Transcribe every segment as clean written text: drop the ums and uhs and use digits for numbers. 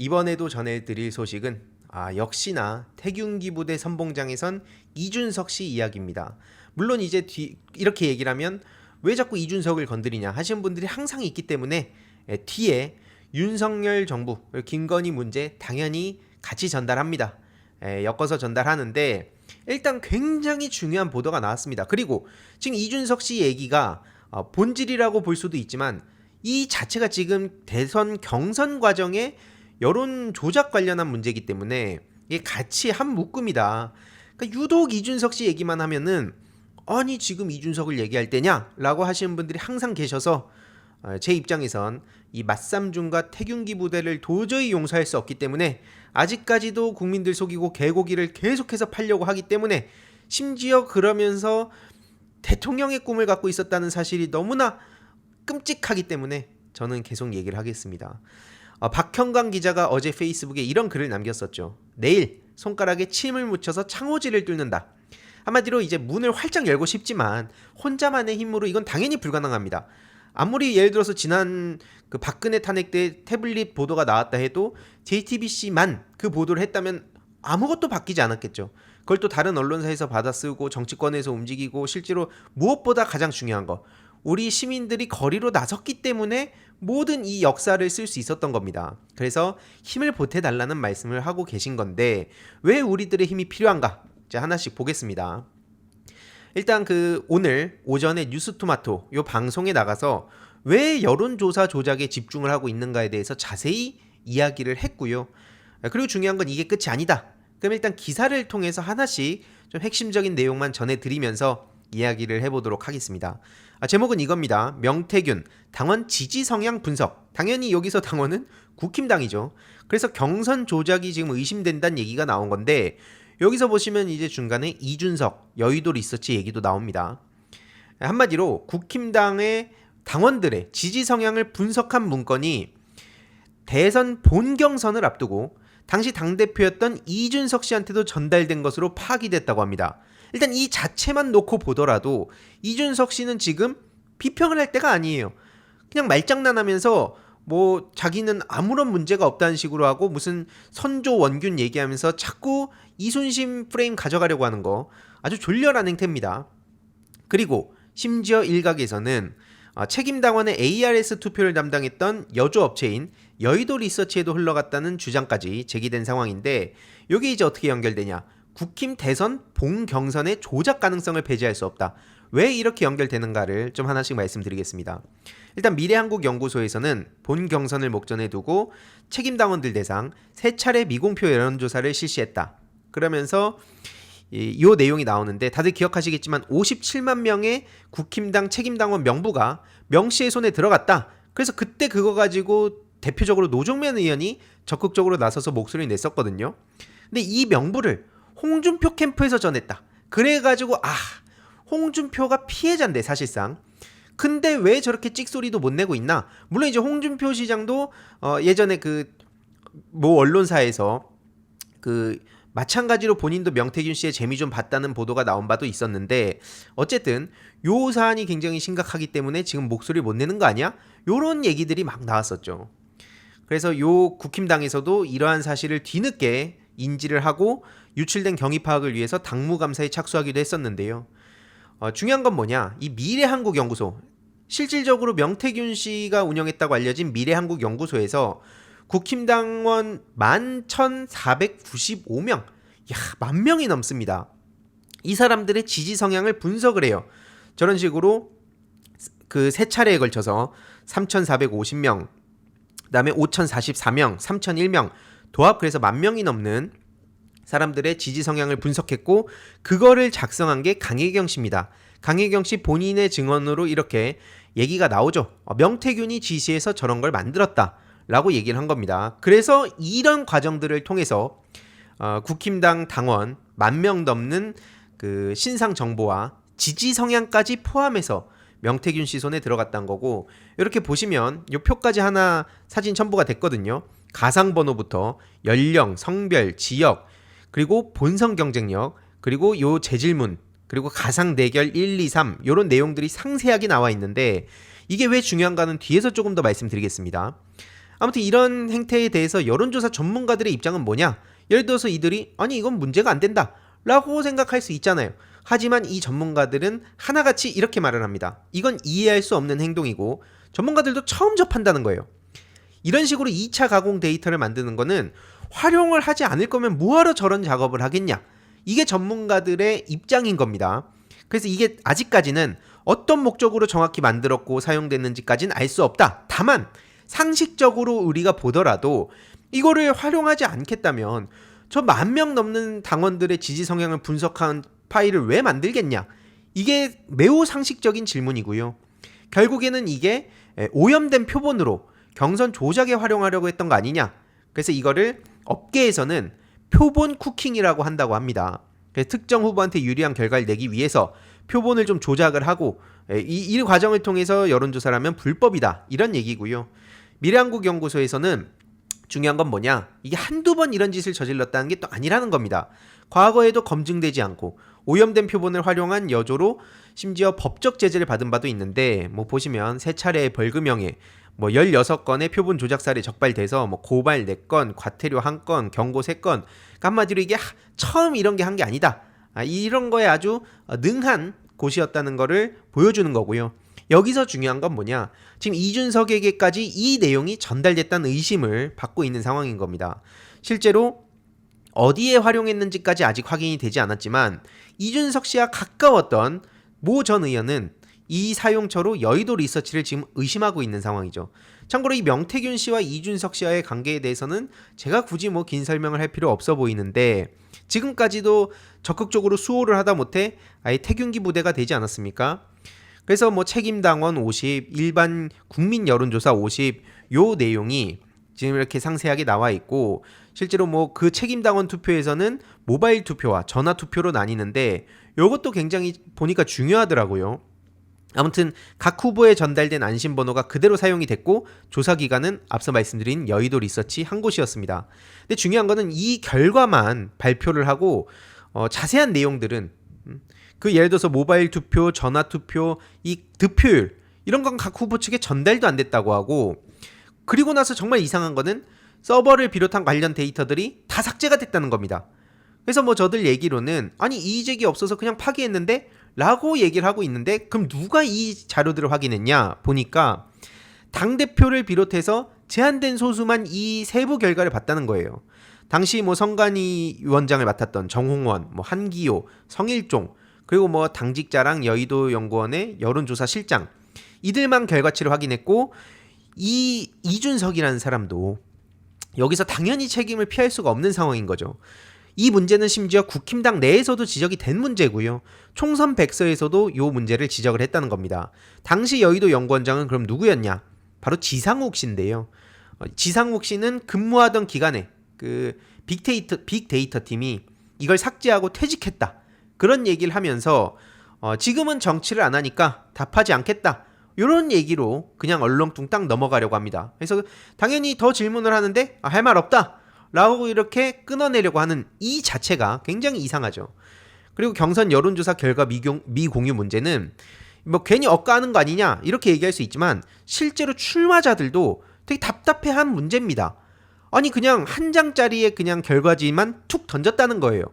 이번에도 전해드릴 소식은 역시나 태균기 부대 선봉장에선 이준석 씨 이야기입니다. 물론 이제 이렇게 얘기를 하면 왜 자꾸 이준석을 건드리냐 하시는 분들이 항상 있기 때문에 뒤에 윤석열 정부 김건희 문제 당연히 같이 전달합니다. 엮어서 전달하는데 일단 굉장히 중요한 보도가 나왔습니다. 그리고 지금 이준석 씨 얘기가 본질이라고 볼 수도 있지만 이 자체가 지금 대선 경선 과정에 여론 조작 관련한 문제이기 때문에 이게 같이 한 묶음이다. 그러니까 유독 이준석 씨 얘기만 하면은 아니 지금 이준석을 얘기할 때냐? 라고 하시는 분들이 항상 계셔서 제 입장에선 이 맞삼중과 태균기 부대를 도저히 용서할 수 없기 때문에 아직까지도 국민들 속이고 개고기를 계속해서 팔려고 하기 때문에 심지어 그러면서 대통령의 꿈을 갖고 있었다는 사실이 너무나 끔찍하기 때문에 저는 계속 얘기를 하겠습니다. 박형광 기자가 어제 페이스북에 이런 글을 남겼었죠. 내일 손가락에 침을 묻혀서 창호지를 뚫는다. 한마디로 이제 문을 활짝 열고 싶지만 혼자만의 힘으로 이건 당연히 불가능합니다. 아무리 예를 들어서 지난 그 박근혜 탄핵 때 태블릿 보도가 나왔다 해도 JTBC만 그 보도를 했다면 아무것도 바뀌지 않았겠죠. 그걸 또 다른 언론사에서 받아쓰고 정치권에서 움직이고 실제로 무엇보다 가장 중요한 거 우리 시민들이 거리로 나섰기 때문에 모든 이 역사를 쓸 수 있었던 겁니다. 그래서 힘을 보태달라는 말씀을 하고 계신 건데 왜 우리들의 힘이 필요한가? 이제 하나씩 보겠습니다. 일단 오늘 오전에 뉴스토마토 요 방송에 나가서 왜 여론조사 조작에 집중을 하고 있는가에 대해서 자세히 이야기를 했고요. 그리고 중요한 건 이게 끝이 아니다. 그럼 일단 기사를 통해서 하나씩 좀 핵심적인 내용만 전해드리면서 이야기를 해보도록 하겠습니다. 제목은 이겁니다. 명태균 당원 지지 성향 분석. 당연히 여기서 당원은 국힘당이죠. 그래서 경선 조작이 지금 의심된다는 얘기가 나온 건데 여기서 보시면 이제 중간에 이준석 여의도 리서치 얘기도 나옵니다. 한마디로 국힘당의 당원들의 지지 성향을 분석한 문건이 대선 본경선을 앞두고 당시 당대표였던 이준석 씨한테도 전달된 것으로 파악이 됐다고 합니다. 일단 이 자체만 놓고 보더라도 이준석 씨는 지금 비평을 할 때가 아니에요. 그냥 말장난하면서 뭐 자기는 아무런 문제가 없다는 식으로 하고 무슨 선조 원균 얘기하면서 자꾸 이순신 프레임 가져가려고 하는 거 아주 졸렬한 행태입니다. 그리고 심지어 일각에서는 책임당원의 ARS 투표를 담당했던 여조업체인 여의도 리서치에도 흘러갔다는 주장까지 제기된 상황인데 이게 이제 어떻게 연결되냐? 국힘 대선 본경선의 조작 가능성을 배제할 수 없다. 왜 이렇게 연결되는가를 좀 하나씩 말씀드리겠습니다. 일단 미래한국연구소에서는 본 경선을 목전에 두고 책임당원들 대상 3차례 미공표 여론조사를 실시했다. 그러면서 이 내용이 나오는데 다들 기억하시겠지만 57만 명의 국힘당 책임당원 명부가 명시의 손에 들어갔다. 그래서 그때 그거 가지고 대표적으로 노종면 의원이 적극적으로 나서서 목소리를 냈었거든요. 근데 이 명부를 홍준표 캠프에서 전했다. 그래가지고 홍준표가 피해자인데 사실상. 근데 왜 저렇게 찍소리도 못 내고 있나? 물론 이제 홍준표 시장도 예전에 모 언론사에서 마찬가지로 본인도 명태균 씨의 재미 좀 봤다는 보도가 나온 바도 있었는데 어쨌든 요 사안이 굉장히 심각하기 때문에 지금 목소리를 못 내는 거 아니야? 요런 얘기들이 막 나왔었죠. 그래서 요 국힘당에서도 이러한 사실을 뒤늦게 인지를 하고 유출된 경위 파악을 위해서 당무감사에 착수하기도 했었는데요. 중요한 건 뭐냐? 이 미래한국연구소, 실질적으로 명태균 씨가 운영했다고 알려진 미래한국연구소에서 국힘당원 11,495명, 10,000명이 넘습니다. 이 사람들의 지지 성향을 분석을 해요. 저런 식으로 3차례에 걸쳐서 3,450명, 그 다음에 5,044명, 3,001명, 도합 그래서 10,000명이 넘는 사람들의 지지 성향을 분석했고 그거를 작성한 게 강혜경 씨입니다. 강혜경 씨 본인의 증언으로 이렇게 얘기가 나오죠. 명태균이 지시해서 저런 걸 만들었다라고 얘기를 한 겁니다. 그래서 이런 과정들을 통해서 국힘당 당원 10,000명 넘는 신상 정보와 지지 성향까지 포함해서 명태균 씨 손에 들어갔다는 거고 이렇게 보시면 이 표까지 하나 사진 첨부가 됐거든요. 가상번호부터 연령, 성별, 지역 그리고 본선 경쟁력 그리고 요 재질문 그리고 가상 대결 1, 2, 3 요런 내용들이 상세하게 나와 있는데 이게 왜 중요한가는 뒤에서 조금 더 말씀드리겠습니다. 아무튼 이런 행태에 대해서 여론조사 전문가들의 입장은 뭐냐? 예를 들어서 이들이 아니 이건 문제가 안 된다 라고 생각할 수 있잖아요. 하지만 이 전문가들은 하나같이 이렇게 말을 합니다. 이건 이해할 수 없는 행동이고 전문가들도 처음 접한다는 거예요. 이런 식으로 2차 가공 데이터를 만드는 거는 활용을 하지 않을 거면 뭐하러 저런 작업을 하겠냐? 이게 전문가들의 입장인 겁니다. 그래서 이게 아직까지는 어떤 목적으로 정확히 만들었고 사용됐는지까지는 알 수 없다. 다만 상식적으로 우리가 보더라도 이거를 활용하지 않겠다면 저 10,000명 넘는 당원들의 지지 성향을 분석한 파일을 왜 만들겠냐? 이게 매우 상식적인 질문이고요. 결국에는 이게 오염된 표본으로 경선 조작에 활용하려고 했던 거 아니냐? 그래서 이거를 업계에서는 표본 쿠킹이라고 한다고 합니다. 그래서 특정 후보한테 유리한 결과를 내기 위해서 표본을 좀 조작을 하고 이 과정을 통해서 여론조사를 하면 불법이다. 이런 얘기고요. 미래한국연구소에서는 중요한 건 뭐냐? 이게 한두 번 이런 짓을 저질렀다는 게 또 아니라는 겁니다. 과거에도 검증되지 않고 오염된 표본을 활용한 여조로 심지어 법적 제재를 받은 바도 있는데 뭐 보시면 3차례의 벌금형에 뭐 16건의 표본 조작 사례 적발돼서 뭐 고발 4건, 과태료 1건, 경고 3건. 그러니까 한마디로 이게 처음 이런 게 한 게 아니다. 이런 거에 아주 능한 곳이었다는 거를 보여주는 거고요. 여기서 중요한 건 뭐냐? 지금 이준석에게까지 이 내용이 전달됐다는 의심을 받고 있는 상황인 겁니다. 실제로 어디에 활용했는지까지 아직 확인이 되지 않았지만 이준석 씨와 가까웠던 모 전 의원은 이 사용처로 여의도 리서치를 지금 의심하고 있는 상황이죠. 참고로 이 명태균 씨와 이준석 씨와의 관계에 대해서는 제가 굳이 뭐 긴 설명을 할 필요 없어 보이는데 지금까지도 적극적으로 수호를 하다 못해 아예 태균기 부대가 되지 않았습니까? 그래서 뭐 책임당원 50, 일반 국민 여론조사 50, 요 내용이 지금 이렇게 상세하게 나와 있고 실제로 뭐 그 책임당원 투표에서는 모바일 투표와 전화 투표로 나뉘는데 요것도 굉장히 보니까 중요하더라고요. 아무튼 각 후보에 전달된 안심번호가 그대로 사용이 됐고 조사기관은 앞서 말씀드린 여의도 리서치 한 곳이었습니다. 근데 중요한 거는 이 결과만 발표를 하고 자세한 내용들은 그 예를 들어서 모바일 투표, 전화 투표, 이 득표율 이런 건 각 후보 측에 전달도 안 됐다고 하고 그리고 나서 정말 이상한 거는 서버를 비롯한 관련 데이터들이 다 삭제가 됐다는 겁니다. 그래서 뭐 저들 얘기로는 아니 이의제기 없어서 그냥 파기했는데 라고 얘기를 하고 있는데 그럼 누가 이 자료들을 확인했냐 보니까 당대표를 비롯해서 제한된 소수만 이 세부 결과를 봤다는 거예요. 당시 뭐 성관이 위원장을 맡았던 정홍원, 뭐 한기호, 성일종 그리고 뭐 당직자랑 여의도 연구원의 여론조사 실장 이들만 결과치를 확인했고 이 이준석이라는 사람도 여기서 당연히 책임을 피할 수가 없는 상황인 거죠. 이 문제는 심지어 국힘당 내에서도 지적이 된 문제고요. 총선 백서에서도 이 문제를 지적을 했다는 겁니다. 당시 여의도 연구원장은 그럼 누구였냐? 바로 지상욱 씨인데요. 지상욱 씨는 근무하던 기간에 그 빅데이터 팀이 이걸 삭제하고 퇴직했다. 그런 얘기를 하면서 지금은 정치를 안 하니까 답하지 않겠다. 이런 얘기로 그냥 얼렁뚱땅 넘어가려고 합니다. 그래서 당연히 더 질문을 하는데 할 말 없다. 라고 이렇게 끊어내려고 하는 이 자체가 굉장히 이상하죠. 그리고 경선 여론조사 결과 미공유 문제는 뭐 괜히 억까하는 거 아니냐 이렇게 얘기할 수 있지만 실제로 출마자들도 되게 답답해한 문제입니다. 아니 그냥 한 장짜리의 그냥 결과지만 툭 던졌다는 거예요.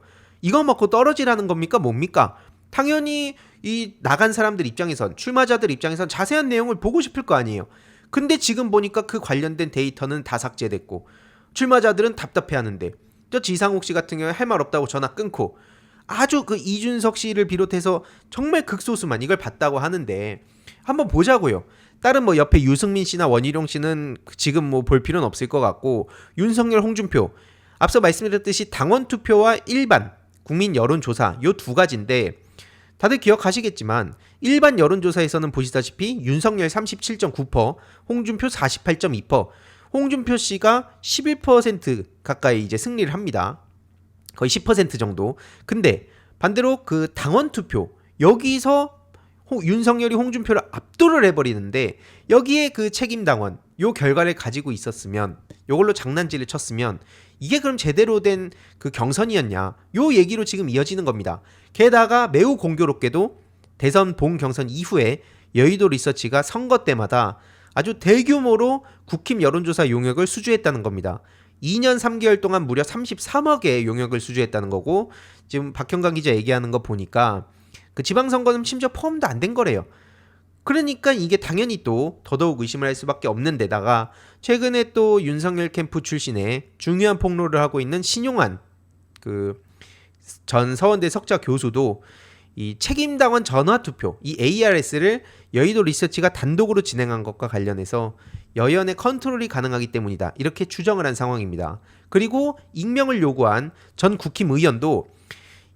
이거 먹고 떨어지라는 겁니까 뭡니까? 당연히 이 나간 사람들 입장에선 출마자들 입장에선 자세한 내용을 보고 싶을 거 아니에요. 근데 지금 보니까 그 관련된 데이터는 다 삭제됐고 출마자들은 답답해하는데 저 지상욱 씨 같은 경우에 할 말 없다고 전화 끊고 아주 그 이준석 씨를 비롯해서 정말 극소수만 이걸 봤다고 하는데 한번 보자고요. 다른 뭐 옆에 유승민 씨나 원희룡 씨는 지금 뭐 볼 필요는 없을 것 같고 윤석열, 홍준표 앞서 말씀드렸듯이 당원 투표와 일반 국민 여론조사 요 두 가지인데 다들 기억하시겠지만 일반 여론조사에서는 보시다시피 윤석열 37.9%, 홍준표 48.2%, 홍준표 씨가 11% 가까이 이제 승리를 합니다. 거의 10% 정도. 근데 반대로 그 당원 투표 여기서 윤석열이 홍준표를 압도를 해버리는데 여기에 그 책임당원 요 결과를 가지고 있었으면 요걸로 장난질을 쳤으면 이게 그럼 제대로 된 그 경선이었냐 요 얘기로 지금 이어지는 겁니다. 게다가 매우 공교롭게도 대선 본 경선 이후에 여의도 리서치가 선거 때마다 아주 대규모로 국힘 여론조사 용역을 수주했다는 겁니다. 2년 3개월 동안 무려 33억의 용역을 수주했다는 거고, 지금 박형광 기자 얘기하는 거 보니까 그 지방선거는 심지어 포함도 안 된 거래요. 그러니까 이게 당연히 또 더더욱 의심을 할 수밖에 없는 데다가, 최근에 또 윤석열 캠프 출신의 중요한 폭로를 하고 있는 신용환 그 전 서원대 석좌 교수도 이 책임당원 전화투표, 이 ARS를 여의도 리서치가 단독으로 진행한 것과 관련해서 여연의 컨트롤이 가능하기 때문이다, 이렇게 추정을 한 상황입니다. 그리고 익명을 요구한 전 국힘 의원도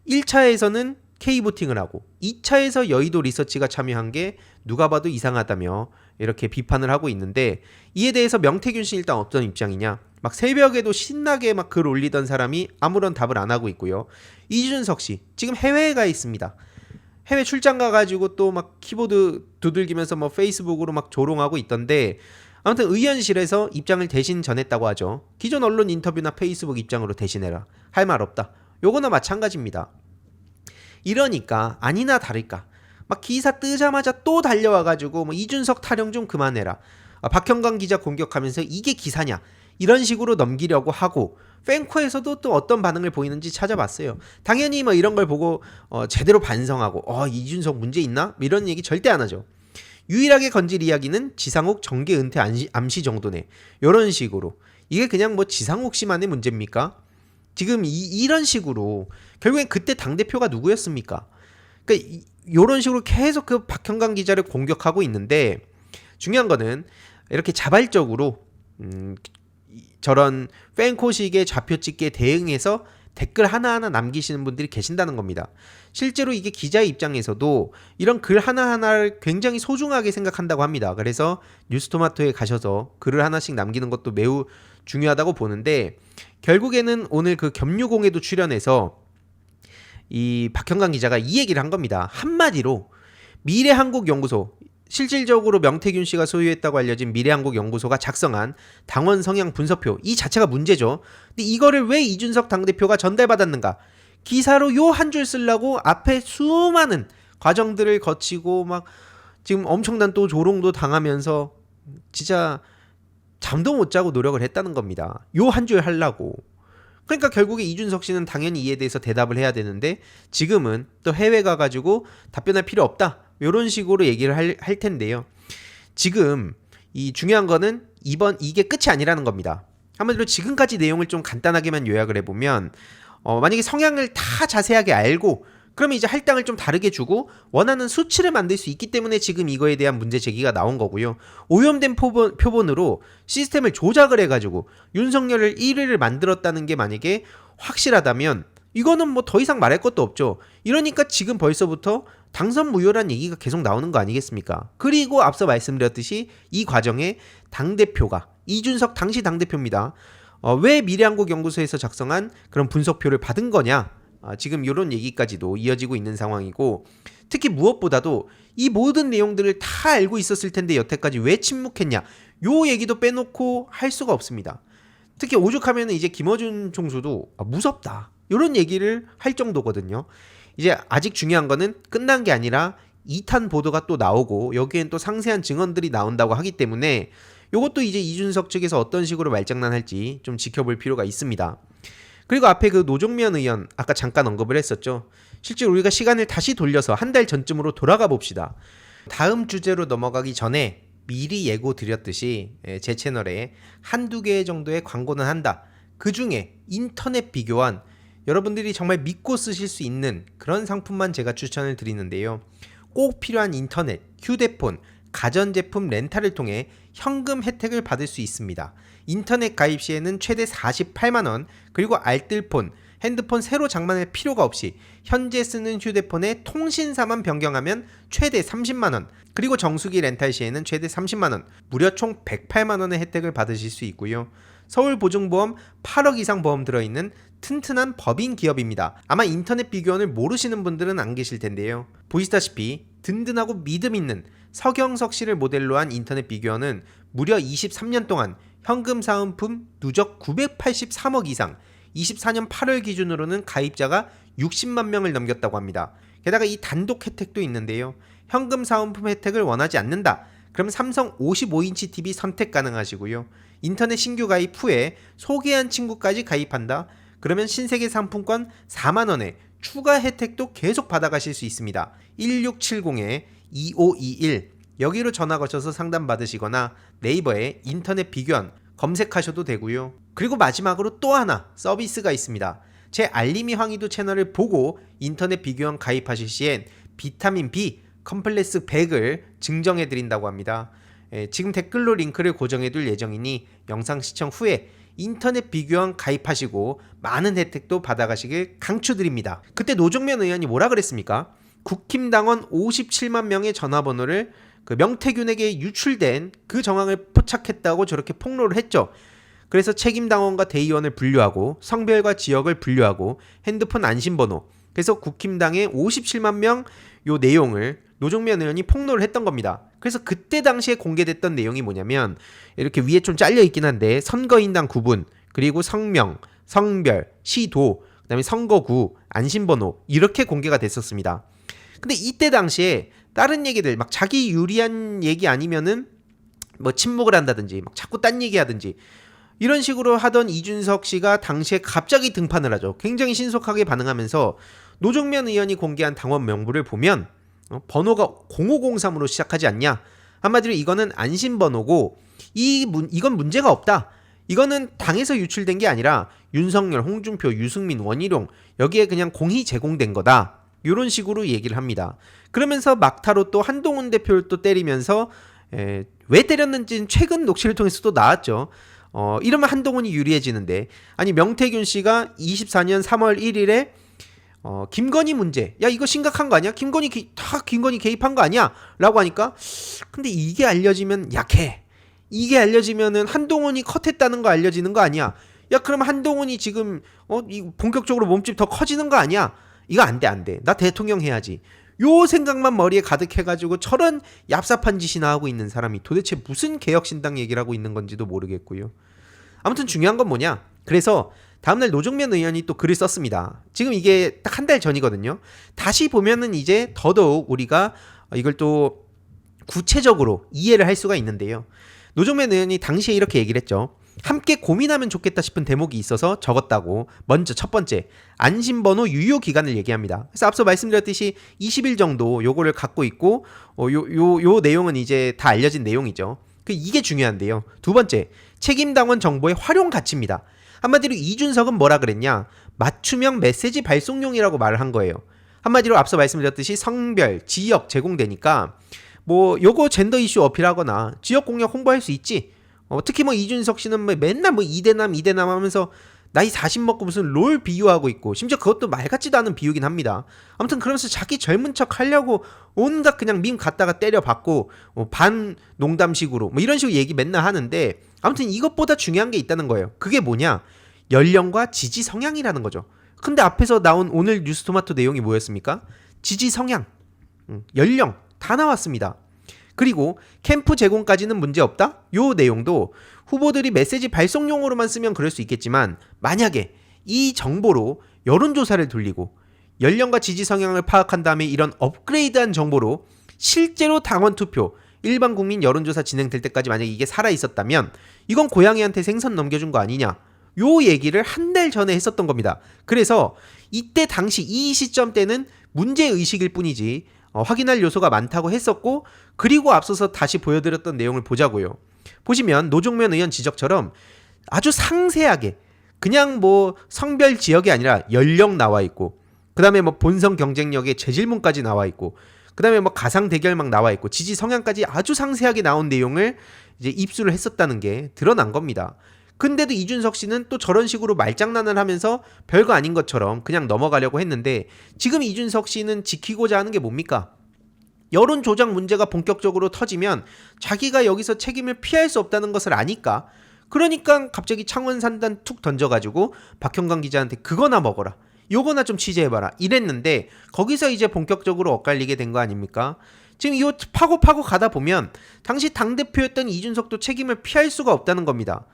1차에서는 K보팅을 하고 2차에서 여의도 리서치가 참여한 게 누가 봐도 이상하다며 이렇게 비판을 하고 있는데, 이에 대해서 명태균 씨 일단 어떤 입장이냐, 막 새벽에도 신나게 막 글 올리던 사람이 아무런 답을 안 하고 있고요. 이준석 씨 지금 해외에 가 있습니다. 해외 출장 가가지고 또 막 키보드 두들기면서 뭐 페이스북으로 막 조롱하고 있던데, 아무튼 의원실에서 입장을 대신 전했다고 하죠. 기존 언론 인터뷰나 페이스북 입장으로 대신해라, 할 말 없다. 요거나 마찬가지입니다. 이러니까 아니나 다를까 막 기사 뜨자마자 또 달려와가지고 뭐 이준석 타령 좀 그만해라, 박형광 기자 공격하면서 이게 기사냐, 이런 식으로 넘기려고 하고, 팬코에서도 또 어떤 반응을 보이는지 찾아봤어요. 당연히 뭐 이런 걸 보고 제대로 반성하고 이준석 문제 있나? 이런 얘기 절대 안 하죠. 유일하게 건질 이야기는 지상욱 정계 은퇴 암시 정도네, 이런 식으로. 이게 그냥 뭐 지상욱 씨만의 문제입니까? 지금 이런 식으로 결국엔 그때 당대표가 누구였습니까? 그러니까 이런 식으로 계속 그 박형광 기자를 공격하고 있는데, 중요한 거는 이렇게 자발적으로 저런 팬코식의 좌표찍기에 대응해서 댓글 하나하나 남기시는 분들이 계신다는 겁니다. 실제로 이게 기자의 입장에서도 이런 글 하나하나를 굉장히 소중하게 생각한다고 합니다. 그래서 뉴스토마토에 가셔서 글을 하나씩 남기는 것도 매우 중요하다고 보는데, 결국에는 오늘 그 겸유공에도 출연해서 이 박형광 기자가 이 얘기를 한 겁니다. 한마디로 미래한국연구소, 실질적으로 명태균 씨가 소유했다고 알려진 미래한국연구소가 작성한 당원 성향 분석표, 이 자체가 문제죠. 근데 이거를 왜 이준석 당대표가 전달받았는가? 기사로 요 한 줄 쓰려고 앞에 수많은 과정들을 거치고 막 지금 엄청난 또 조롱도 당하면서 진짜 잠도 못 자고 노력을 했다는 겁니다. 요 한 줄 하려고. 그러니까 결국에 이준석 씨는 당연히 이에 대해서 대답을 해야 되는데, 지금은 또 해외 가가지고 답변할 필요 없다, 이런 식으로 얘기를 할 텐데요. 지금 이 중요한 거는 이게 끝이 아니라는 겁니다. 한마디로 지금까지 내용을 좀 간단하게만 요약을 해보면, 만약에 성향을 다 자세하게 알고 그러면 이제 할당을 좀 다르게 주고 원하는 수치를 만들 수 있기 때문에 지금 이거에 대한 문제 제기가 나온 거고요. 오염된 표본으로 시스템을 조작을 해가지고 윤석열을 1위를 만들었다는 게 만약에 확실하다면 이거는 뭐 더 이상 말할 것도 없죠. 이러니까 지금 벌써부터 당선 무효란 얘기가 계속 나오는 거 아니겠습니까? 그리고 앞서 말씀드렸듯이 이 과정에 당대표가 이준석 당시 당대표입니다. 왜 미래한국연구소에서 작성한 그런 분석표를 받은 거냐? 지금 이런 얘기까지도 이어지고 있는 상황이고, 특히 무엇보다도 이 모든 내용들을 다 알고 있었을 텐데 여태까지 왜 침묵했냐, 요 얘기도 빼놓고 할 수가 없습니다. 특히 오죽하면 이제 김어준 총수도 무섭다, 이런 얘기를 할 정도거든요. 이제 아직 중요한 거는 끝난 게 아니라 2탄 보도가 또 나오고 여기엔 또 상세한 증언들이 나온다고 하기 때문에 요것도 이제 이준석 측에서 어떤 식으로 말장난할지 좀 지켜볼 필요가 있습니다. 그리고 앞에 그 노종면 의원 아까 잠깐 언급을 했었죠. 실제로 우리가 시간을 다시 돌려서 한 달 전쯤으로 돌아가 봅시다. 다음 주제로 넘어가기 전에 미리 예고 드렸듯이 제 채널에 한두 개 정도의 광고는 한다. 그 중에 인터넷 비교한 여러분들이 정말 믿고 쓰실 수 있는 그런 상품만 제가 추천을 드리는데요. 꼭 필요한 인터넷, 휴대폰, 가전제품 렌탈을 통해 현금 혜택을 받을 수 있습니다. 인터넷 가입 시에는 최대 48만원, 그리고 알뜰폰, 핸드폰 새로 장만할 필요가 없이 현재 쓰는 휴대폰의 통신사만 변경하면 최대 30만원, 그리고 정수기 렌탈 시에는 최대 30만원, 무려 총 108만원의 혜택을 받으실 수 있고요. 서울보증보험 8억 이상 보험 들어있는 튼튼한 법인 기업입니다. 아마 인터넷 비교원을 모르시는 분들은 안 계실 텐데요. 보시다시피 든든하고 믿음 있는 서경석 씨를 모델로 한 인터넷 비교원은 무려 23년 동안 현금 사은품 누적 983억 이상, 24년 8월 기준으로는 가입자가 60만 명을 넘겼다고 합니다. 게다가 이 단독 혜택도 있는데요. 현금 사은품 혜택을 원하지 않는다, 그럼 삼성 55인치 TV 선택 가능하시고요. 인터넷 신규 가입 후에 소개한 친구까지 가입한다. 그러면 신세계 상품권 4만원에 추가 혜택도 계속 받아가실 수 있습니다. 1670-2521 여기로 전화 거셔서 상담 받으시거나 네이버에 인터넷 비교원 검색하셔도 되고요. 그리고 마지막으로 또 하나 서비스가 있습니다. 제 알림이 황희도 채널을 보고 인터넷 비교원 가입하실 시엔 비타민 B 컴플렉스 100을 증정해 드린다고 합니다. 지금 댓글로 링크를 고정해 둘 예정이니 영상 시청 후에 인터넷 비교원 가입하시고 많은 혜택도 받아가시길 강추드립니다. 그때 노종면 의원이 뭐라 그랬습니까? 국힘당원 57만 명의 전화번호를 그 명태균에게 유출된 그 정황을 포착했다고 저렇게 폭로를 했죠. 그래서 책임당원과 대의원을 분류하고 성별과 지역을 분류하고 핸드폰 안심번호, 그래서 국힘당의 57만 명 요 내용을 노종면 의원이 폭로를 했던 겁니다. 그래서 그때 당시에 공개됐던 내용이 뭐냐면 이렇게 위에 좀 잘려 있긴 한데 선거인당 구분, 그리고 성명, 성별, 시도, 그다음에 선거구, 안심번호 이렇게 공개가 됐었습니다. 근데 이때 당시에 다른 얘기들 막 자기 유리한 얘기 아니면은 뭐 침묵을 한다든지 막 자꾸 딴 얘기하든지 이런 식으로 하던 이준석 씨가 당시에 갑자기 등판을 하죠. 굉장히 신속하게 반응하면서 노종면 의원이 공개한 당원 명부를 보면 번호가 0503으로 시작하지 않냐? 한마디로 이거는 안심번호고 이건 문제가 없다. 이거는 당에서 유출된 게 아니라 윤석열, 홍준표, 유승민, 원희룡 여기에 그냥 공히 제공된 거다. 이런 식으로 얘기를 합니다. 그러면서 막타로 또 한동훈 대표를 또 때리면서 왜 때렸는지는 최근 녹취를 통해서 또 나왔죠. 이러면 한동훈이 유리해지는데 아니 명태균 씨가 24년 3월 1일에 김건희 문제 야 이거 심각한 거 아니야? 김건희 개입한 거 아니야? 라고 하니까 근데 이게 알려지면 약해. 이게 알려지면은 한동훈이 컷했다는 거 알려지는 거 아니야? 야 그럼 한동훈이 지금 본격적으로 몸집 더 커지는 거 아니야? 이거 안 돼. 나 대통령 해야지. 요 생각만 머리에 가득해가지고 저런 얍삽한 짓이나 하고 있는 사람이 도대체 무슨 개혁신당 얘기를 하고 있는 건지도 모르겠고요. 아무튼 중요한 건 뭐냐? 그래서 다음날 노종면 의원이 또 글을 썼습니다. 지금 이게 딱 한 달 전이거든요. 다시 보면은 이제 더더욱 우리가 이걸 또 구체적으로 이해를 할 수가 있는데요. 노종면 의원이 당시에 이렇게 얘기를 했죠. 함께 고민하면 좋겠다 싶은 대목이 있어서 적었다고. 먼저 첫 번째, 안심번호 유효 기간을 얘기합니다. 그래서 앞서 말씀드렸듯이 20일 정도 요거를 갖고 있고 요 내용은 이제 다 알려진 내용이죠. 이게 중요한데요. 두 번째, 책임당원 정보의 활용 가치입니다. 한마디로 이준석은 뭐라 그랬냐? 맞춤형 메시지 발송용이라고 말을 한 거예요. 한마디로 앞서 말씀드렸듯이 성별, 지역 제공되니까 뭐 요거 젠더 이슈 어필하거나 지역 공약 홍보할 수 있지. 특히 뭐 이준석 씨는 맨날 이대남 하면서 나이 40 먹고 무슨 롤 비유하고 있고 심지어 그것도 말 같지도 않은 비유긴 합니다. 아무튼 그러면서 자기 젊은 척 하려고 온갖 그냥 밈 갖다가 때려박고 반 농담식으로 이런 식으로 얘기 맨날 하는데 아무튼 이것보다 중요한 게 있다는 거예요. 그게 뭐냐? 연령과 지지 성향이라는 거죠. 근데 앞에서 나온 오늘 뉴스토마토 내용이 뭐였습니까? 지지 성향, 연령 다 나왔습니다. 그리고 캠프 제공까지는 문제없다? 요 내용도 후보들이 메시지 발송용으로만 쓰면 그럴 수 있겠지만 만약에 이 정보로 여론조사를 돌리고 연령과 지지 성향을 파악한 다음에 이런 업그레이드한 정보로 실제로 당원 투표, 일반 국민 여론조사 진행될 때까지 만약에 이게 살아있었다면 이건 고양이한테 생선 넘겨준 거 아니냐? 요 얘기를 한 달 전에 했었던 겁니다. 그래서 이때 당시 이 시점 때는 문제의식일 뿐이지 확인할 요소가 많다고 했었고 그리고 앞서서 다시 보여드렸던 내용을 보자고요. 보시면 노종면 의원 지적처럼 아주 상세하게 그냥 뭐 성별 지역이 아니라 연령 나와 있고 그 다음에 뭐 본선 경쟁력의 재질문까지 나와 있고 그 다음에 뭐 가상 대결 막 나와 있고 지지 성향까지 아주 상세하게 나온 내용을 이제 입수를 했었다는 게 드러난 겁니다. 근데도 이준석 씨는 또 저런 식으로 말장난을 하면서 별거 아닌 것처럼 그냥 넘어가려고 했는데 지금 이준석 씨는 지키고자 하는 게 뭡니까? 여론 조작 문제가 본격적으로 터지면 자기가 여기서 책임을 피할 수 없다는 것을 아니까 그러니까 갑자기 창원 산단 툭 던져가지고 박형광 기자한테 그거나 먹어라. 요거나 좀 취재해봐라. 이랬는데 거기서 이제 본격적으로 엇갈리게 된 거 아닙니까? 지금 이거 파고 가다 보면 당시 당대표였던 이준석도 책임을 피할 수가 없다는 겁니다.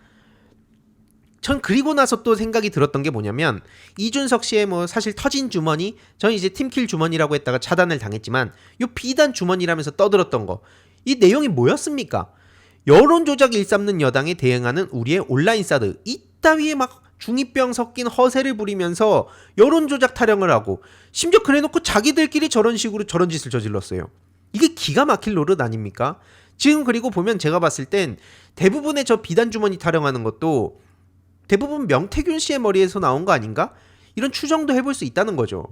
전 그리고 나서 또 생각이 들었던 게 뭐냐면 이준석 씨의 뭐 사실 터진 주머니, 전 이제 팀킬 주머니라고 했다가 차단을 당했지만 요 비단 주머니라면서 떠들었던 거 이 내용이 뭐였습니까? 여론조작 일삼는 여당에 대응하는 우리의 온라인 사드, 이따위에 막 중이병 섞인 허세를 부리면서 여론조작 타령을 하고, 심지어 그래놓고 자기들끼리 저런 식으로 저런 짓을 저질렀어요. 이게 기가 막힐 노릇 아닙니까? 지금 그리고 보면 제가 봤을 땐 대부분의 저 비단주머니 타령하는 것도 대부분 명태균 씨의 머리에서 나온 거 아닌가? 이런 추정도 해볼 수 있다는 거죠.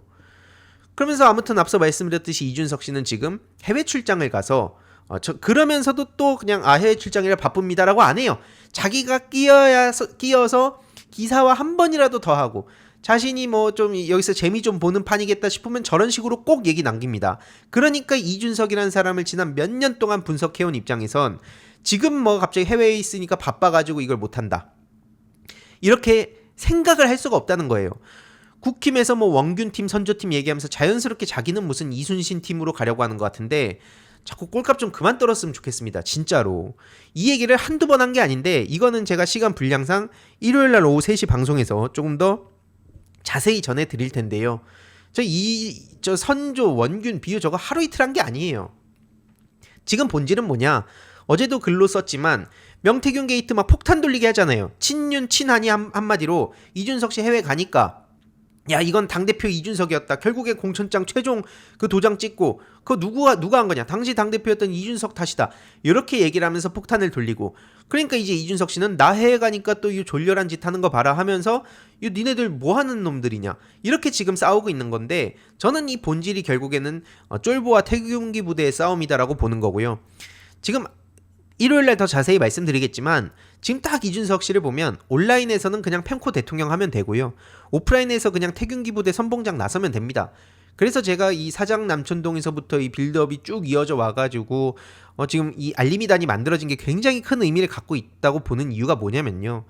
그러면서 아무튼 앞서 말씀드렸듯이 이준석 씨는 지금 해외 출장을 가서 그러면서도 또 그냥 해외 출장이라 바쁩니다라고 안 해요. 자기가 끼어서 기사와 한 번이라도 더 하고, 자신이 뭐 좀 여기서 재미 좀 보는 판이겠다 싶으면 저런 식으로 꼭 얘기 남깁니다. 그러니까 이준석이라는 사람을 지난 몇 년 동안 분석해온 입장에선 지금 뭐 갑자기 해외에 있으니까 바빠가지고 이걸 못한다, 이렇게 생각을 할 수가 없다는 거예요. 국힘에서 뭐 원균팀 선조팀 얘기하면서 자연스럽게 자기는 무슨 이순신 팀으로 가려고 하는 것 같은데, 자꾸 꼴값 좀 그만 떨었으면 좋겠습니다. 진짜로. 이 얘기를 한두 번 한 게 아닌데, 이거는 제가 시간 분량상 일요일날 오후 3시 방송에서 조금 더 자세히 전해드릴 텐데요. 저 선조, 원균 비유 저거 하루 이틀 한 게 아니에요. 지금 본질은 뭐냐? 어제도 글로 썼지만 명태균 게이트 막 폭탄 돌리게 하잖아요. 친윤 친한이 한마디로 이준석 씨 해외 가니까 야, 이건 당대표 이준석이었다. 결국에 공천장 최종 그 도장 찍고 그거 누가 한 거냐? 당시 당대표였던 이준석 탓이다. 이렇게 얘기를 하면서 폭탄을 돌리고, 그러니까 이제 이준석 씨는 나 해외 가니까 또 이 졸렬한 짓 하는 거 봐라 하면서 이 니네들 뭐 하는 놈들이냐, 이렇게 지금 싸우고 있는 건데, 저는 이 본질이 결국에는 쫄보와 태극기 부대의 싸움이다라고 보는 거고요. 지금 일요일날 더 자세히 말씀드리겠지만 지금 딱 이준석 씨를 보면 온라인에서는 그냥 펜코 대통령 하면 되고요, 오프라인에서 그냥 태균기 부대 선봉장 나서면 됩니다. 그래서 제가 이 사장 남천동에서부터 이 빌드업이 쭉 이어져 와가지고 지금 이 알림이단이 만들어진 게 굉장히 큰 의미를 갖고 있다고 보는 이유가 뭐냐면요,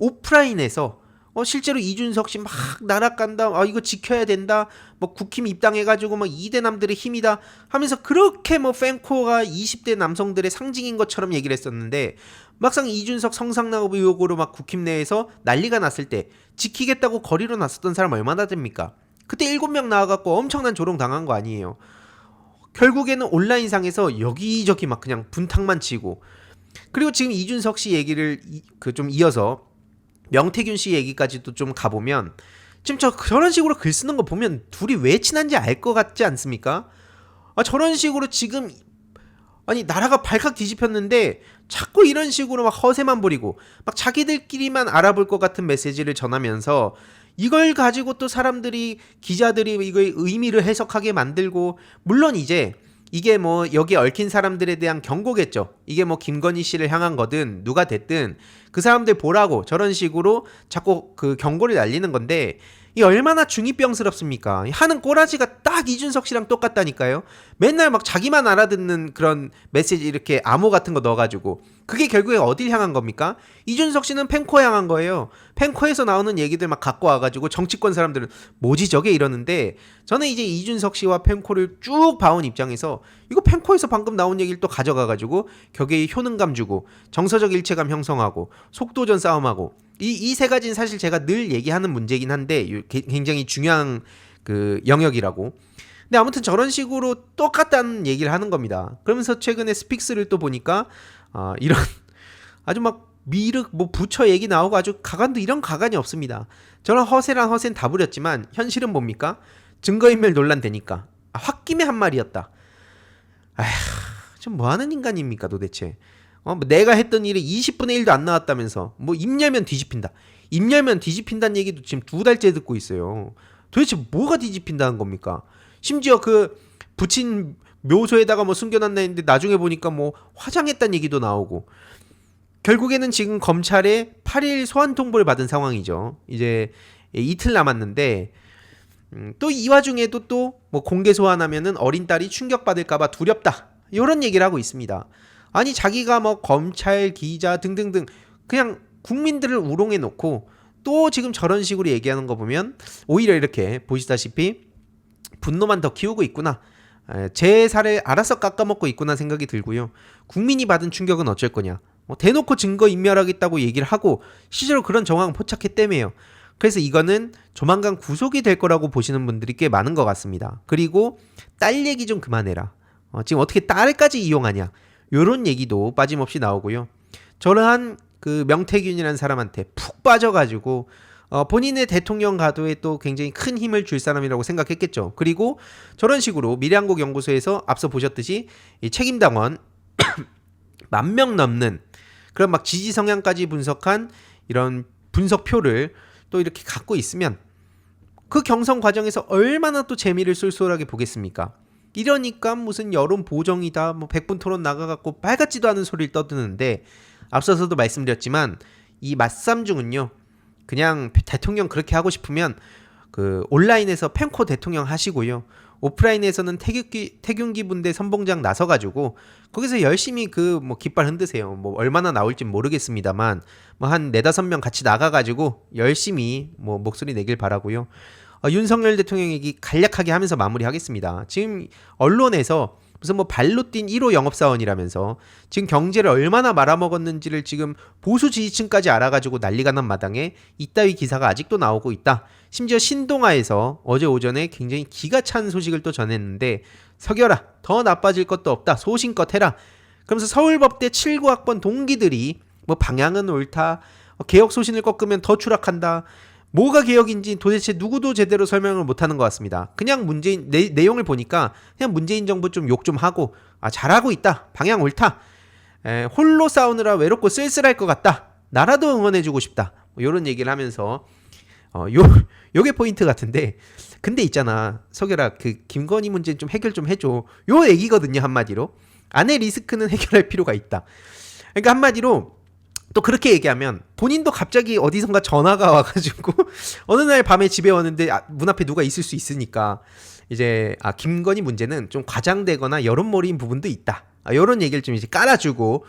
오프라인에서 실제로 이준석 씨 막 날아간다, 이거 지켜야 된다, 뭐 국힘 입당해가지고 뭐 2대남들의 힘이다 하면서 그렇게 뭐 팬코가 20대 남성들의 상징인 것처럼 얘기를 했었는데, 막상 이준석 성상납 의혹으로 막 국힘 내에서 난리가 났을 때 지키겠다고 거리로 나섰던 사람 얼마나 됩니까? 그때 7명 나와갖고 엄청난 조롱 당한 거 아니에요. 결국에는 온라인상에서 여기저기 막 그냥 분탕만 치고, 그리고 지금 이준석 씨 얘기를 좀 이어서 명태균 씨 얘기까지도 좀 가보면 지금 저런 식으로 글 쓰는 거 보면 둘이 왜 친한지 알 것 같지 않습니까? 저런 식으로 지금 나라가 발칵 뒤집혔는데 자꾸 이런 식으로 막 허세만 부리고 막 자기들끼리만 알아볼 것 같은 메시지를 전하면서 이걸 가지고 또 사람들이, 기자들이 이거의 의미를 해석하게 만들고, 물론 이제 이게 뭐 여기에 얽힌 사람들에 대한 경고겠죠. 이게 뭐 김건희 씨를 향한 거든 누가 됐든 그 사람들 보라고 저런 식으로 자꾸 그 경고를 날리는 건데, 이 얼마나 중이병스럽습니까? 하는 꼬라지가 딱 이준석 씨랑 똑같다니까요. 맨날 막 자기만 알아듣는 그런 메시지 이렇게 암호 같은 거 넣어가지고, 그게 결국에 어딜 향한 겁니까? 이준석 씨는 펜코 향한 거예요. 펜코에서 나오는 얘기들 막 갖고 와가지고 정치권 사람들은 뭐지 저게 이러는데, 저는 이제 이준석 씨와 펜코를 쭉 봐온 입장에서 이거 펜코에서 방금 나온 얘기를 또 가져가가지고 격의 효능감 주고 정서적 일체감 형성하고 속도전 싸움하고, 이 세 가지는 사실 제가 늘 얘기하는 문제이긴 한데 굉장히 중요한 그 영역이라고. 근데 아무튼 저런 식으로 똑같다는 얘기를 하는 겁니다. 그러면서 최근에 스픽스를 또 보니까 이런 아주 막 미륵 뭐 부처 얘기 나오고 아주 가관도 이런 가관이 없습니다. 저런 허세란 허세는 다 부렸지만 현실은 뭡니까? 증거인멸 논란 되니까 홧김에 한 말이었다. 아휴, 좀 뭐하는 인간입니까 도대체. 내가 했던 일이 20분의 1도 안 나왔다면서 뭐 입 열면 뒤집힌다. 입 열면 뒤집힌다는 얘기도 지금 2달째 듣고 있어요. 도대체 뭐가 뒤집힌다는 겁니까? 심지어 그 붙인 묘소에다가 뭐 숨겨놨나 했는데 나중에 보니까 뭐 화장했다는 얘기도 나오고, 결국에는 지금 검찰에 8일 소환 통보를 받은 상황이죠. 이제 이틀 남았는데 또 이 와중에도 또 뭐 공개 소환하면은 어린 딸이 충격받을까봐 두렵다, 이런 얘기를 하고 있습니다. 아니 자기가 뭐 검찰, 기자 등등등 그냥 국민들을 우롱해 놓고 또 지금 저런 식으로 얘기하는 거 보면 오히려 이렇게 보시다시피 분노만 더 키우고 있구나, 제 살을 알아서 깎아먹고 있구나 생각이 들고요. 국민이 받은 충격은 어쩔 거냐, 대놓고 증거 인멸하겠다고 얘기를 하고 실제로 그런 정황 포착했다며요. 그래서 이거는 조만간 구속이 될 거라고 보시는 분들이 꽤 많은 것 같습니다. 그리고 딸 얘기 좀 그만해라. 지금 어떻게 딸까지 이용하냐, 요런 얘기도 빠짐없이 나오고요. 저러한 그 명태균이라는 사람한테 푹 빠져가지고 본인의 대통령 가도에 또 굉장히 큰 힘을 줄 사람이라고 생각했겠죠. 그리고 저런 식으로 미래한국 연구소에서 앞서 보셨듯이 이 책임당원 10,000명 넘는 그런 막 지지 성향까지 분석한 이런 분석표를 또 이렇게 갖고 있으면 그 경선 과정에서 얼마나 또 재미를 쏠쏠하게 보겠습니까? 이러니까 무슨 여론 보정이다, 뭐 100분 토론 나가갖고 빨갛지도 않은 소리를 떠드는데, 앞서서도 말씀드렸지만 이 맞삼중은요, 그냥 대통령 그렇게 하고 싶으면 그 온라인에서 펜코 대통령 하시고요, 오프라인에서는 태균기 분대 선봉장 나서가지고 거기서 열심히 그 뭐 깃발 흔드세요. 뭐 얼마나 나올진 모르겠습니다만 뭐 한 4-5명 같이 나가가지고 열심히 뭐 목소리 내길 바라고요. 윤석열 대통령 얘기 간략하게 하면서 마무리하겠습니다. 지금 언론에서 무슨 뭐 발로 뛴 1호 영업사원이라면서 지금 경제를 얼마나 말아먹었는지를 지금 보수 지지층까지 알아가지고 난리가 난 마당에 이따위 기사가 아직도 나오고 있다. 심지어 신동아에서 어제 오전에 굉장히 기가 찬 소식을 또 전했는데, 석열아 더 나빠질 것도 없다, 소신껏 해라. 그러면서 서울법대 79학번 동기들이 뭐 방향은 옳다, 개혁 소신을 꺾으면 더 추락한다, 뭐가 개혁인지 도대체 누구도 제대로 설명을 못하는 것 같습니다. 그냥 문재인 내용을 보니까 그냥 문재인 정부 좀 욕 좀 하고, 잘하고 있다, 방향 옳다, 홀로 싸우느라 외롭고 쓸쓸할 것 같다, 나라도 응원해주고 싶다, 뭐 이런 얘기를 하면서 요게 포인트 같은데, 근데 있잖아 석열아, 그 김건희 문제 좀 해결 좀 해줘, 요 얘기거든요. 한마디로 안의 리스크는 해결할 필요가 있다. 그러니까 한마디로 또 그렇게 얘기하면 본인도 갑자기 어디선가 전화가 와가지고 어느 날 밤에 집에 왔는데 문 앞에 누가 있을 수 있으니까 이제 김건희 문제는 좀 과장되거나 여론몰이인 부분도 있다, 이런 얘기를 좀 이제 깔아주고,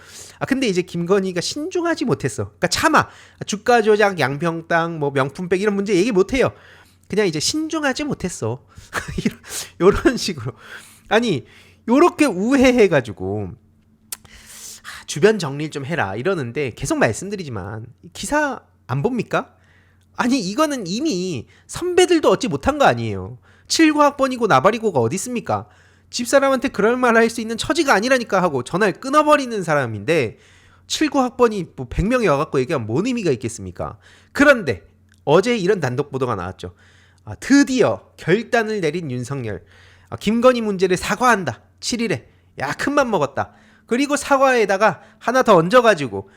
근데 이제 김건희가 신중하지 못했어. 그러니까 차마 주가 조작, 양평땅, 뭐 명품백 이런 문제 얘기 못해요. 그냥 이제 신중하지 못했어. 이런 식으로, 아니 요렇게 우회해가지고 주변 정리를 좀 해라 이러는데, 계속 말씀드리지만 기사 안 봅니까? 아니 이거는 이미 선배들도 얻지 못한 거 아니에요. 79학번이고 나발이고가 어디 있습니까? 집사람한테 그럴 말 할 수 있는 처지가 아니라니까 하고 전화를 끊어버리는 사람인데, 79학번이 뭐 100명이 와갖고 얘기하면 뭔 의미가 있겠습니까? 그런데 어제 이런 단독 보도가 나왔죠. 드디어 결단을 내린 윤석열, 김건희 문제를 사과한다. 7일에 야 큰맘 먹었다. 그리고 사과에다가 하나 더 얹어가지고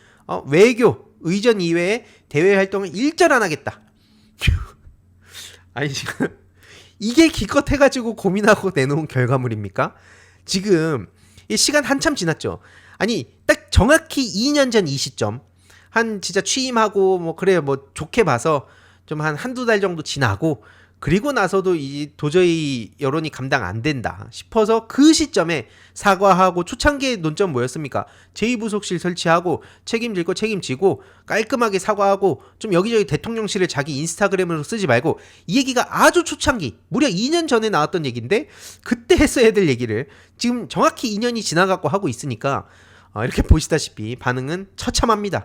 외교, 의전 이외에 대외 활동을 일절 안 하겠다. 아니 지금 이게 기껏 해가지고 고민하고 내놓은 결과물입니까? 지금 이 시간 한참 지났죠. 아니 딱 정확히 2년 전 이 시점, 한 진짜 취임하고 뭐 그래 뭐 좋게 봐서 좀 한 한두 달 정도 지나고, 그리고 나서도 이 도저히 여론이 감당 안 된다 싶어서 그 시점에 사과하고 초창기에 논점 뭐였습니까? 제2부속실 설치하고 책임질 거 책임지고 깔끔하게 사과하고 좀 여기저기 대통령실을 자기 인스타그램으로 쓰지 말고, 이 얘기가 아주 초창기 무려 2년 전에 나왔던 얘기인데 그때 했어야 될 얘기를 지금 정확히 2년이 지나갖고 하고 있으니까 이렇게 보시다시피 반응은 처참합니다.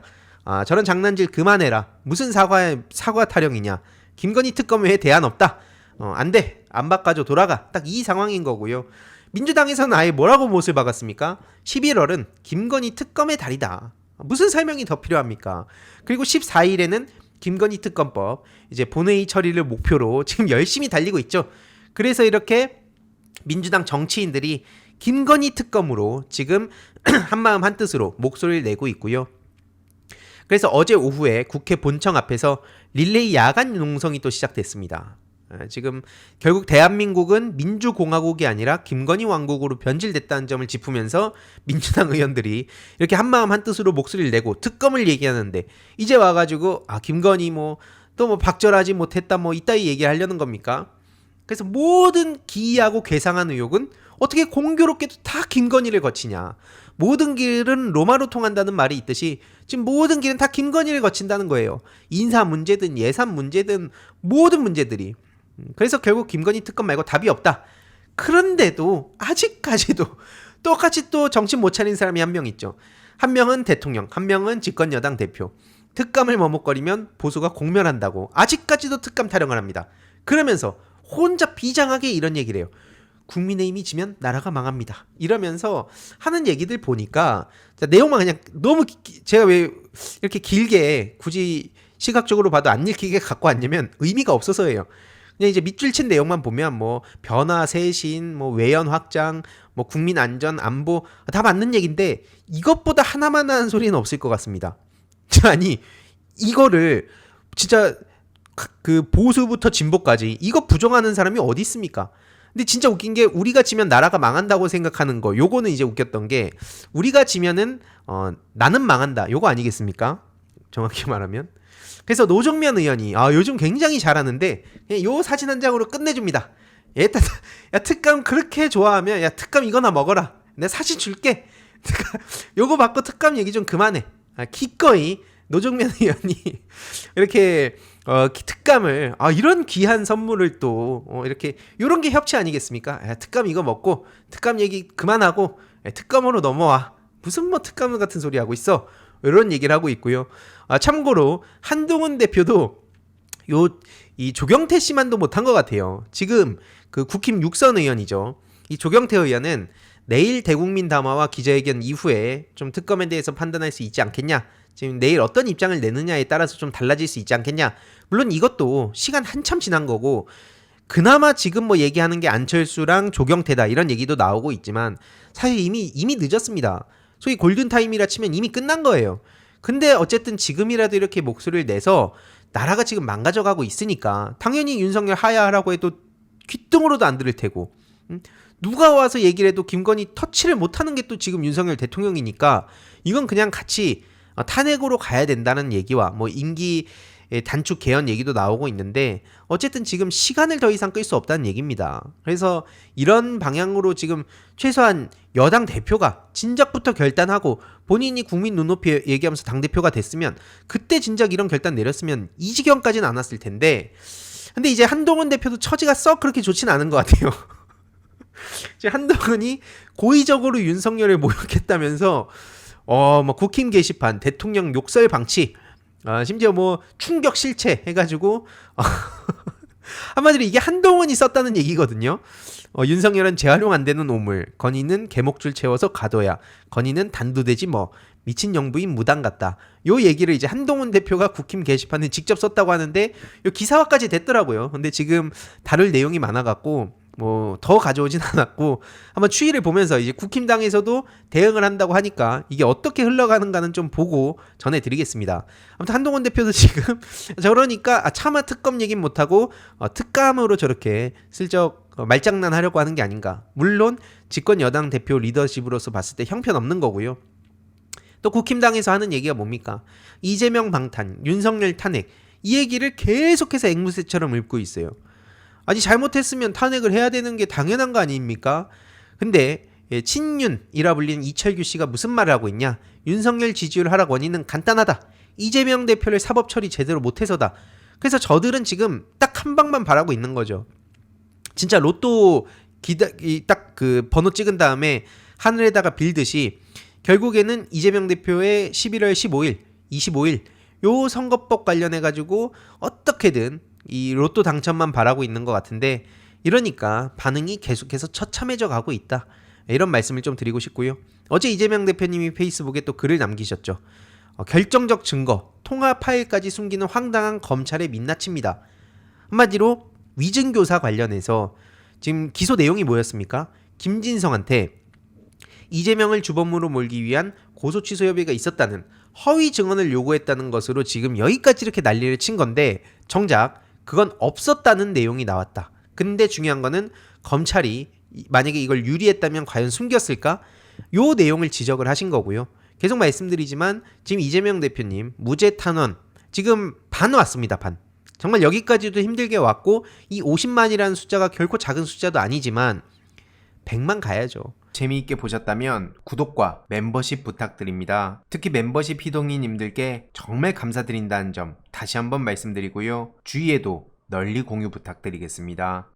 저런 장난질 그만해라. 무슨 사과 타령이냐. 김건희 특검 외에 대안 없다. 안 돼. 안 바꿔줘. 돌아가. 딱 이 상황인 거고요. 민주당에서는 아예 뭐라고 못을 박았습니까? 11월은 김건희 특검의 달이다. 무슨 설명이 더 필요합니까? 그리고 14일에는 김건희 특검법 이제 본회의 처리를 목표로 지금 열심히 달리고 있죠. 그래서 이렇게 민주당 정치인들이 김건희 특검으로 지금 한마음 한뜻으로 목소리를 내고 있고요. 그래서 어제 오후에 국회 본청 앞에서 릴레이 야간 농성이 또 시작됐습니다. 지금 결국 대한민국은 민주공화국이 아니라 김건희 왕국으로 변질됐다는 점을 짚으면서 민주당 의원들이 이렇게 한마음 한뜻으로 목소리를 내고 특검을 얘기하는데, 이제 와가지고 김건희 뭐 또 뭐 박절하지 못했다 뭐 이따위 얘기하려는 겁니까? 그래서 모든 기이하고 괴상한 의혹은 어떻게 공교롭게도 다 김건희를 거치냐. 모든 길은 로마로 통한다는 말이 있듯이 지금 모든 길은 다 김건희를 거친다는 거예요. 인사 문제든 예산 문제든 모든 문제들이. 그래서 결국 김건희 특검 말고 답이 없다. 그런데도 아직까지도 똑같이 또 정신 못 차린 사람이 한 명 있죠. 한 명은 대통령, 한 명은 집권여당 대표. 특감을 머뭇거리면 보수가 공멸한다고 아직까지도 특감 타령을 합니다. 그러면서 혼자 비장하게 이런 얘기를 해요. 국민의힘이 지면 나라가 망합니다. 이러면서 하는 얘기들 보니까 내용만 그냥 너무 제가 왜 이렇게 길게 굳이 시각적으로 봐도 안 읽히게 갖고 왔냐면 의미가 없어서예요. 그냥 이제 밑줄 친 내용만 보면 뭐 변화, 쇄신, 뭐 외연 확장, 뭐 국민 안전, 안보 다 맞는 얘기인데 이것보다 하나만한 소리는 없을 것 같습니다. 아니 이거를 진짜 그 보수부터 진보까지 이거 부정하는 사람이 어디 있습니까? 근데 진짜 웃긴 게 우리가 지면 나라가 망한다고 생각하는 거 요거는 이제 웃겼던 게 우리가 지면은 나는 망한다 요거 아니겠습니까? 정확히 말하면. 그래서 노정면 의원이 요즘 굉장히 잘하는데 요 사진 한 장으로 끝내줍니다. 야 특감 그렇게 좋아하면 야 특감 이거나 먹어라. 내가 사진 줄게. 요거 받고 특감 얘기 좀 그만해. 기꺼이 노정면 의원이 이렇게 특감을 이런 귀한 선물을 또 이렇게 요런 게 협치 아니겠습니까? 특감 이거 먹고 특감 얘기 그만하고 특감으로 넘어와. 무슨 뭐 특감 같은 소리 하고 있어. 이런 얘기를 하고 있고요. 참고로 한동훈 대표도 이 조경태 씨만도 못한 것 같아요. 지금 그 국힘 6선 의원이죠. 이 조경태 의원은 내일 대국민 담화와 기자회견 이후에 좀 특검에 대해서 판단할 수 있지 않겠냐. 지금 내일 어떤 입장을 내느냐에 따라서 좀 달라질 수 있지 않겠냐. 물론 이것도 시간 한참 지난 거고 그나마 지금 뭐 얘기하는 게 안철수랑 조경태다 이런 얘기도 나오고 있지만 사실 이미 늦었습니다. 소위 골든타임이라 치면 이미 끝난 거예요. 근데 어쨌든 지금이라도 이렇게 목소리를 내서 나라가 지금 망가져가고 있으니까 당연히 윤석열 하야하라고 해도 귓등으로도 안 들을 테고 누가 와서 얘기를 해도 김건희 터치를 못하는 게 또 지금 윤석열 대통령이니까 이건 그냥 같이 탄핵으로 가야 된다는 얘기와 뭐 임기 단축 개헌 얘기도 나오고 있는데 어쨌든 지금 시간을 더 이상 끌 수 없다는 얘기입니다. 그래서 이런 방향으로 지금 최소한 여당 대표가 진작부터 결단하고 본인이 국민 눈높이 얘기하면서 당대표가 됐으면 그때 진작 이런 결단 내렸으면 이 지경까지는 안 왔을 텐데 근데 이제 한동훈 대표도 처지가 썩 그렇게 좋진 않은 것 같아요. 이제 한동훈이 고의적으로 윤석열을 모욕했다면서 뭐 국힘 게시판 대통령 욕설 방치 심지어 뭐 충격 실체 해가지고 한마디로 이게 한동훈이 썼다는 얘기거든요. 윤석열은 재활용 안 되는 오물, 건희는 개목줄 채워서 가둬야, 건희는 단두대지 뭐 미친 영부인 무당 같다. 요 얘기를 이제 한동훈 대표가 국힘 게시판에 직접 썼다고 하는데 요 기사화까지 됐더라고요. 근데 지금 다룰 내용이 많아갖고 뭐 더 가져오진 않았고 한번 추이를 보면서 이제 국힘당에서도 대응을 한다고 하니까 이게 어떻게 흘러가는가는 좀 보고 전해드리겠습니다. 아무튼 한동훈 대표도 지금 저러니까 차마 특검 얘기는 못하고 특감으로 저렇게 슬쩍 말장난 하려고 하는 게 아닌가. 물론 집권 여당 대표 리더십으로서 봤을 때 형편없는 거고요. 또 국힘당에서 하는 얘기가 뭡니까? 이재명 방탄, 윤석열 탄핵 이 얘기를 계속해서 앵무새처럼 읊고 있어요. 아니 잘못했으면 탄핵을 해야 되는 게 당연한 거 아닙니까? 근데 친윤이라 불리는 이철규 씨가 무슨 말을 하고 있냐? 윤석열 지지율 하락 원인은 간단하다. 이재명 대표를 사법 처리 제대로 못해서다. 그래서 저들은 지금 딱 한 방만 바라고 있는 거죠. 진짜 로또 딱 그 번호 찍은 다음에 하늘에다가 빌듯이 결국에는 이재명 대표의 11월 15일, 25일 요 선거법 관련해가지고 어떻게든 이 로또 당첨만 바라고 있는 것 같은데 이러니까 반응이 계속해서 처참해져 가고 있다. 이런 말씀을 좀 드리고 싶고요. 어제 이재명 대표님이 페이스북에 또 글을 남기셨죠. 결정적 증거, 통화 파일까지 숨기는 황당한 검찰의 민낯입니다. 한마디로 위증교사 관련해서 지금 기소 내용이 뭐였습니까? 김진성한테 이재명을 주범으로 몰기 위한 고소취소 협의가 있었다는 허위 증언을 요구했다는 것으로 지금 여기까지 이렇게 난리를 친 건데 정작 그건 없었다는 내용이 나왔다. 근데 중요한 거는 검찰이 만약에 이걸 유리했다면 과연 숨겼을까? 요 내용을 지적을 하신 거고요. 계속 말씀드리지만 지금 이재명 대표님 무죄 탄원 지금 반 왔습니다. 반. 정말 여기까지도 힘들게 왔고 이 50만이라는 숫자가 결코 작은 숫자도 아니지만 100만 가야죠. 재미있게 보셨다면 구독과 멤버십 부탁드립니다. 특히 멤버십 희동이님들께 정말 감사드린다는 점 다시 한번 말씀드리고요. 주위에도 널리 공유 부탁드리겠습니다.